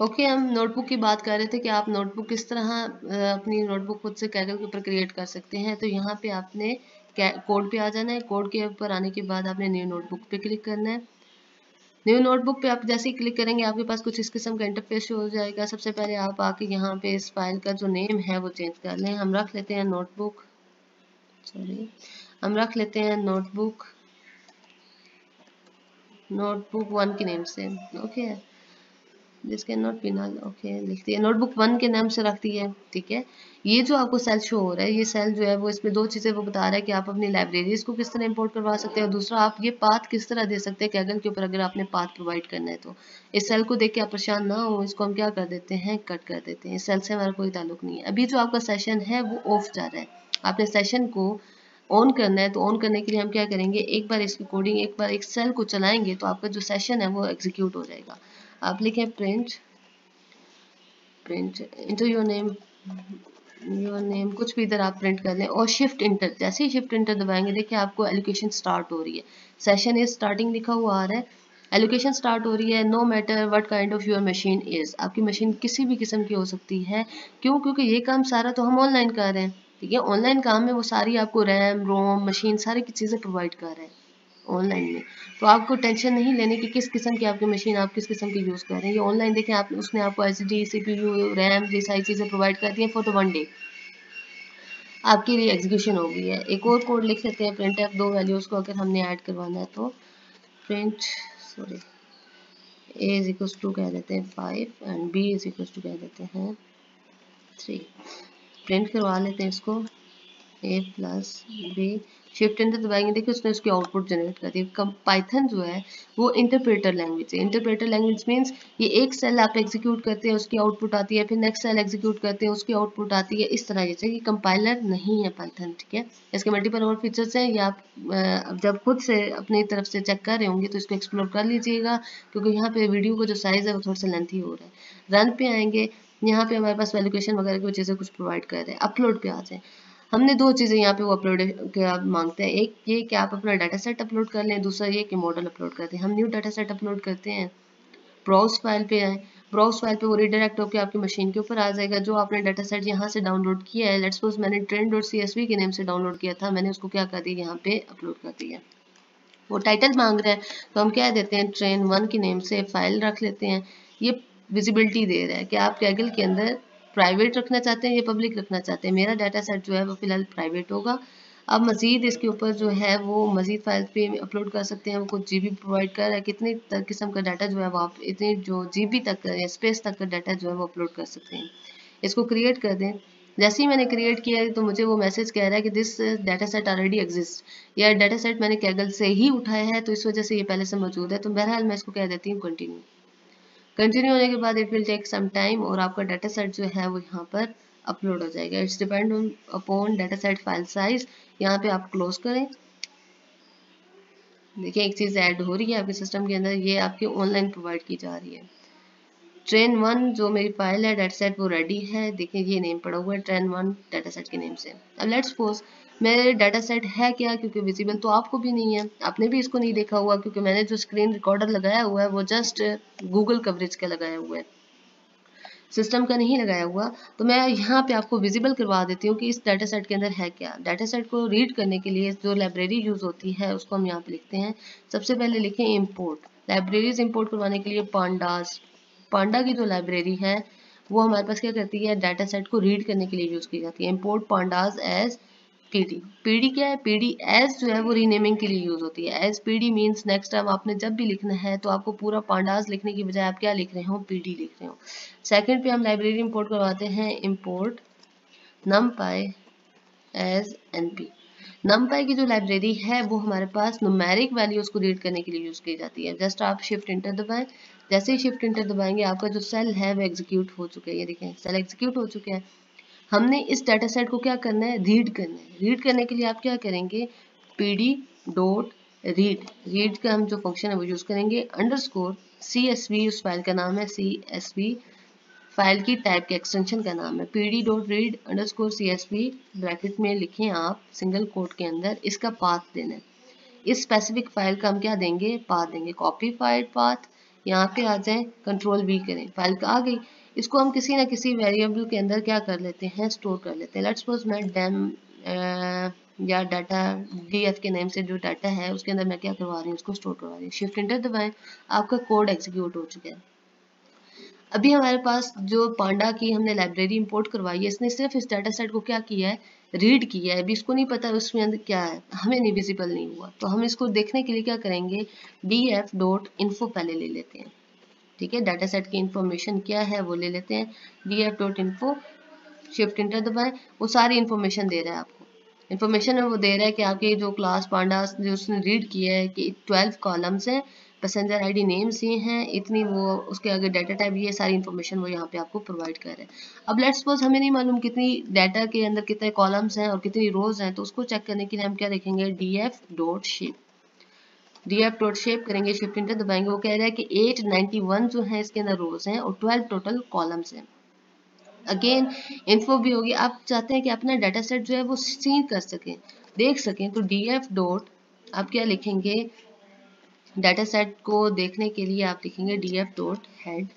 Okay, हम notebook की बात कर रहे थे कि आप नोटबुक किस तरह अपनी नोटबुक खुद से कैगल के ऊपर क्रिएट कर सकते हैं। तो यहाँ पे आपने कोड पे आ जाना है। कोड के ऊपर आने के बाद आपने न्यू नोटबुक पे क्लिक करना है। न्यू नोटबुक पे आप जैसे ही क्लिक करेंगे आपके पास कुछ इस किस्म का इंटरफेस हो जाएगा। सबसे पहले आप आके यहाँ पे इस फाइल का जो नेम है वो चेंज कर लें। हम रख लेते हैं नोटबुक, सॉरी, हम रख लेते हैं नोटबुक 1 के नेम से। Okay, this can not be null, okay लिख दिया, नोटबुक 1 के नाम से रख दिया है। ठीक है, ये जो आपको सेल शो हो रहा है, ये सेल जो है वो इसमें दो चीज़ें वो बता रहा है कि आप अपनी लाइब्रेरीज को किस तरह इंपोर्ट करवा सकते हैं, और दूसरा आप ये पाथ किस तरह दे सकते हैं कैगल के ऊपर अगर आपने पाथ प्रोवाइड करना है। तो इस सेल को देख के आप परेशान ना हो, इसको हम क्या कर देते हैं, कट कर देते हैं। इस सेल से हमारा कोई ताल्लुक नहीं है। अभी जो आपका सेशन है वो ऑफ जा रहा है, आपने सेशन को ऑन करना है। तो ऑन करने के लिए हम क्या करेंगे, एक बार इसकी कोडिंग, एक बार एक सेल को चलाएंगे तो आपका जो सेशन है वो एग्जीक्यूट हो जाएगा। आप लिखें प्रिंट into your name, कुछ भी इधर आप प्रिंट कर लें और शिफ्ट इंटर, जैसे ही शिफ्ट इंटर दबाएंगे देखिए आपको एलोकेशन स्टार्ट हो रही है। सेशन इज स्टार्टिंग लिखा हुआ आ रहा है, एलोकेशन स्टार्ट हो रही है। No matter what kind of your machine is, आपकी मशीन किसी भी किस्म की हो सकती है। क्यों? क्योंकि ये काम सारा तो हम ऑनलाइन कर रहे हैं। ठीक है, ऑनलाइन काम में वो सारी आपको रैम रोम मशीन सारी की चीज़ें प्रोवाइड कर रहे हैं ऑनलाइन में। तो आपको टेंशन नहीं लेने की किस किस्म की आपकी मशीन, आप किस किस्म की यूज़ कर रहे हैं। ये ऑनलाइन देखें आप, उसने आपको एचडी सीपीयू रैम ये सारी चीज़ें प्रोवाइड कर दी हैं फॉर द 1 डे, आपके लिए एग्जीक्यूशन हो गई है। एक और कोड लिख लेते हैं, प्रिंट एफ दो वैल्यूज़ को अगर हमने ऐड करवाना है तो print, sorry, A is equal to कह देते हैं 5 and B is equal to कह देते हैं 3। प्रिंट करवा लेते हैं इसको, A plus B, shift enter दबाएंगे देखिए उसने उसकी आउटपुट जनरेट कर दी। पाइथन जो है वो इंटरप्रेटर लैंग्वेज है। इंटरप्रेटर लैंग्वेज मींस ये एक सेल आप एग्जीक्यूट करते हैं उसकी आउटपुट आती है, फिर नेक्स्ट सेल एग्जीक्यूट करते हैं उसकी आउटपुट आती है, इस तरह से। ये कंपाइलर नहीं है पाइथन। ठीक है, इसके मल्टीपल और फीचर्स हैं, ये आप जब खुद से अपनी तरफ से चेक कर रहे होंगे तो इसको एक्सप्लोर कर लीजिएगा, क्योंकि यहाँ पे वीडियो का जो साइज़ है वो थोड़ा सा लेंथी हो रहा है। रन पे आएंगे, यहाँ पे हमारे पास वैल्यूकेशन वगैरह की चीज़ें कुछ प्रोवाइड कर रहे हैं। अपलोड पे आ जाए, हमने दो चीज़ें यहाँ पे वो अपलोड के आप मांगते हैं, एक ये कि आप अपना डाटा सेट अपलोड कर लें, दूसरा ये कि मॉडल अपलोड करते हैं। हम न्यू डाटा सेट अपलोड करते हैं, ब्राउज फाइल पे आए, ब्राउज फाइल पे वो रीडायरेक्ट होकर आपकी मशीन के ऊपर आ जाएगा। जो आपने डाटा सेट यहाँ से डाउनलोड किया है, लेट्स सपोज मैंने trend.csv के नेम से डाउनलोड किया था, मैंने उसको क्या कर दिया, यहाँ पे अपलोड कर दिया। वो टाइटल मांग रहा है तो हम क्या देते हैं, train1 के नेम से फाइल रख लेते हैं। ये विजिबिलिटी दे रहा है कि आप कैगल के अंदर प्राइवेट रखना चाहते हैं या पब्लिक रखना चाहते हैं। मेरा डाटा सेट जो है वो फिलहाल प्राइवेट होगा। अब मज़ीद इसके ऊपर जो है वो मज़ीद फाइल पे अपलोड कर सकते हैं। वो कुछ जीबी प्रोवाइड कर रहा है, कितने किस्म का डाटा जो है वो आप इतने जो जीबी तक स्पेस तक का डाटा जो है वो अपलोड कर सकते हैं। इसको क्रिएट कर दें। जैसे ही मैंने क्रिएट किया है तो मुझे वो मैसेज कह रहा है कि this data set already exist, या डाटा सेट मैंने कैगल से ही उठाया है तो इस वजह से ये पहले से मौजूद है। तो बहरहाल मैं इसको कह देती हूँ कंटिन्यू। कंटिन्यू होने के बाद it will take some time और आपका डाटा सेट जो है वो यहाँ पर अपलोड हो जाएगा। It's depend upon data set file size. यहाँ पे आप क्लोज करें। देखिए एक चीज़ ऐड हो रही है आपके सिस्टम के अंदर, ये आपकी ऑनलाइन प्रोवाइड की जा रही है। train1 जो मेरी फाइल है डाटा सेट वो रेडी है। देखिए ये नेम पड़ा हुआ है train1 डाटा सेट के नेम से। अब लेट्स सपोज मेरे डाटा सेट है क्या, क्योंकि विजिबल तो आपको भी नहीं है, आपने भी इसको नहीं देखा हुआ, क्योंकि मैंने जो स्क्रीन रिकॉर्डर लगाया हुआ है वो जस्ट गूगल कवरेज का लगाया हुआ है, सिस्टम का नहीं लगाया हुआ। तो मैं यहाँ पे आपको विजिबल करवा देती हूँ कि इस डाटा सेट के अंदर है क्या। डाटा सेट को रीड करने के लिए जो लाइब्रेरी यूज़ होती है उसको हम यहाँ पे लिखते हैं। सबसे पहले लिखें इंपोर्ट, लाइब्रेरीज इंपोर्ट करवाने के लिए पांडास, पांडा की जो लाइब्रेरी है वो हमारे पास क्या करती है, डाटा सेट को रीड करने के लिए यूज़ की जाती है। Import pandas as PD. PD क्या है, पीडी एज जो है वो रीनेमिंग के लिए यूज होती है। As PD means next time आपने जब भी लिखना है तो आपको पूरा पांडास लिखने की बजाय आप क्या लिख रहे हो, पीडी लिख रहे हो। सेकंड पे हम लाइब्रेरी इंपोर्ट करवाते हैं, import numpy as np। numpy की जो लाइब्रेरी है वो हमारे पास न्यूमेरिक वैल्यूज को रीड करने के लिए यूज की जाती है। जस्ट आप शिफ्ट इंटर दबाएं, जैसे ही शिफ्ट इंटर दबाएंगे आपका जो सेल है वो एग्जीक्यूट हो चुका है। ये देखें सेल एग्जीक्यूट हो चुके हैं। हमने इस डाटा सेट को क्या करना है, रीड करना है। रीड करने के लिए आप क्या करेंगे, pd डॉट रीड, रीड का हम जो फंक्शन है वो यूज करेंगे, अंडरस्कोर csv उस फाइल का नाम है, csv फाइल की टाइप के एक्सटेंशन का नाम है, pd dot read underscore csv bracket में लिखें आप सिंगल कोट के अंदर, इसका पाथ देना है। इस स्पेसिफिक फाइल का हम क्या देंगे, पाथ देंगे, कॉपी फाइल पाथ यहाँ पे आ जाएं, कंट्रोल V करें, फाइल आ गई। इसको हम किसी ना किसी वेरिएबल के अंदर क्या कर लेते हैं, स्टोर कर लेते हैं। लेट्स सपोज मैं डेम या डाटा DF के नेम से जो डाटा है उसके अंदर मैं क्या करवा रही हूँ, उसको स्टोर करवा रही हूँ। शिफ्ट इंटर दबाएं, आपका कोड एग्जीक्यूट हो चुका है। अभी हमारे पास जो पांडा की हमने लाइब्रेरी इंपोर्ट करवाई है, इसने सिर्फ इस डाटा सेट को क्या किया है, रीड किया है। अभी इसको नहीं पता उसमें अंदर क्या है, हमें नहीं विजिबल नहीं हुआ। तो हम इसको देखने के लिए क्या करेंगे, df.info पहले ले लेते हैं। ठीक है, डाटा सेट की इंफॉर्मेशन क्या है वो ले लेते हैं, df.info, शिफ्ट इंटर दबाएं। वो सारी इंफॉर्मेशन दे रहा है आपको। इंफॉर्मेशन में वो दे रहा है कि आपके जो क्लास पांडा जो उसने रीड किया है कि 12 कॉलम्स हैं, पैसेंजर आईडी नेम्स ये हैं, इतनी वो उसके आगे डाटा टाइप, ये सारी इंफॉर्मेशन वो यहाँ पे आपको प्रोवाइड कर रहा है। अब लेट्स सपोज हमें नहीं मालूम कितनी डाटा के अंदर कितने कॉलम्स हैं और कितनी रोज हैं, तो उसको चेक करने के लिए हम क्या देखेंगे, df.shape करेंगे, शिफ्ट इंटर दबाएंगे। वो कह रहा है कि 891 जो है इसके अंदर रोज हैं और 12 टोटल कॉलम्स हैं। अगेन इन्फो भी होगी, आप चाहते हैं कि अपना डाटा सेट जो है वो सी कर सकें, देख सकें, तो df डॉट आप क्या लिखेंगे, डाटा सेट को देखने के लिए आप लिखेंगे df डॉट हेड।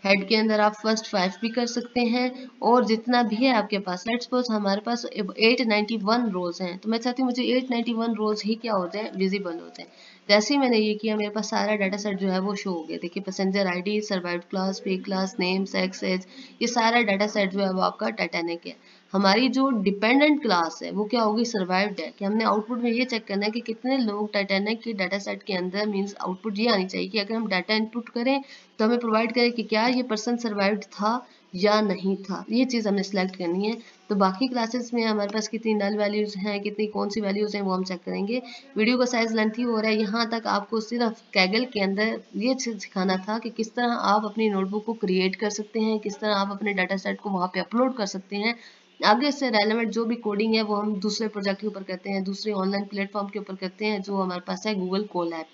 हेड के अंदर आप फर्स्ट 5 भी कर सकते हैं और जितना भी है आपके पास। लेट्स सपोज हमारे पास 891 रोज हैं, तो मैं चाहती हूँ मुझे 891 रोज ही क्या हो जाए, विजिबल हो जाए। जैसे ही मैंने ये किया, मेरे पास सारा डाटा सेट जो है वो शो हो गया। देखिए, पैसेंजर आईडी, सर्वाइव्ड क्लास, पे क्लास, नेम, सेक्स, एज, ये सारा डाटा सेट जो है वो आपका टाइटैनिक है। हमारी जो डिपेंडेंट क्लास है वो क्या होगी, सर्वाइव्ड है। कि हमने आउटपुट में ये चेक करना है कि कितने लोग टाइटैनिक के डाटा सेट के अंदर, मींस आउटपुट ये आनी चाहिए कि अगर हम डाटा इनपुट करें तो हमें प्रोवाइड करें कि क्या ये पर्सन सर्वाइव्ड था या नहीं था। ये चीज़ हमने सेलेक्ट करनी है। तो बाकी क्लासेस में हमारे पास कितनी नल वैल्यूज हैं, कितनी कौन सी वैल्यूज हैं, वो हम चेक करेंगे। वीडियो का साइज लेंथी हो रहा है, यहाँ तक आपको सिर्फ कैगल के अंदर ये चीज़ सिखाना था कि किस तरह आप अपनी नोटबुक को क्रिएट कर सकते हैं, किस तरह आप अपने डाटा सेट को वहाँ पे अपलोड कर सकते हैं। आगे से रेलेवेंट जो भी कोडिंग है वो हम दूसरे प्रोजेक्ट के ऊपर करते हैं, दूसरे ऑनलाइन प्लेटफॉर्म के ऊपर करते हैं, जो हमारे पास है गूगल कोलैब।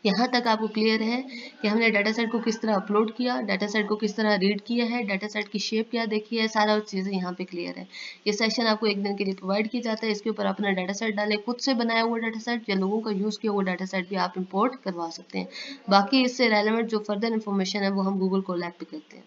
यहाँ तक आपको क्लियर है कि हमने डाटा सेट को किस तरह अपलोड किया, डाटा सेट को किस तरह रीड किया है, डाटा सेट की शेप क्या देखी है, सारा चीज़ें यहाँ पे क्लियर है। ये सेशन आपको एक दिन के लिए प्रोवाइड किया जाता है। इसके ऊपर अपना डाटा सेट डालें, खुद से बनाया हुआ डाटा सेट या लोगों का यूज़ किया हुआ डाटा सेट भी आप इंपोर्ट करवा सकते हैं। बाकी इससे रेलेवेंट जो फर्दर इन्फॉर्मेशन है वो हम गूगल कोलैब पे करते हैं।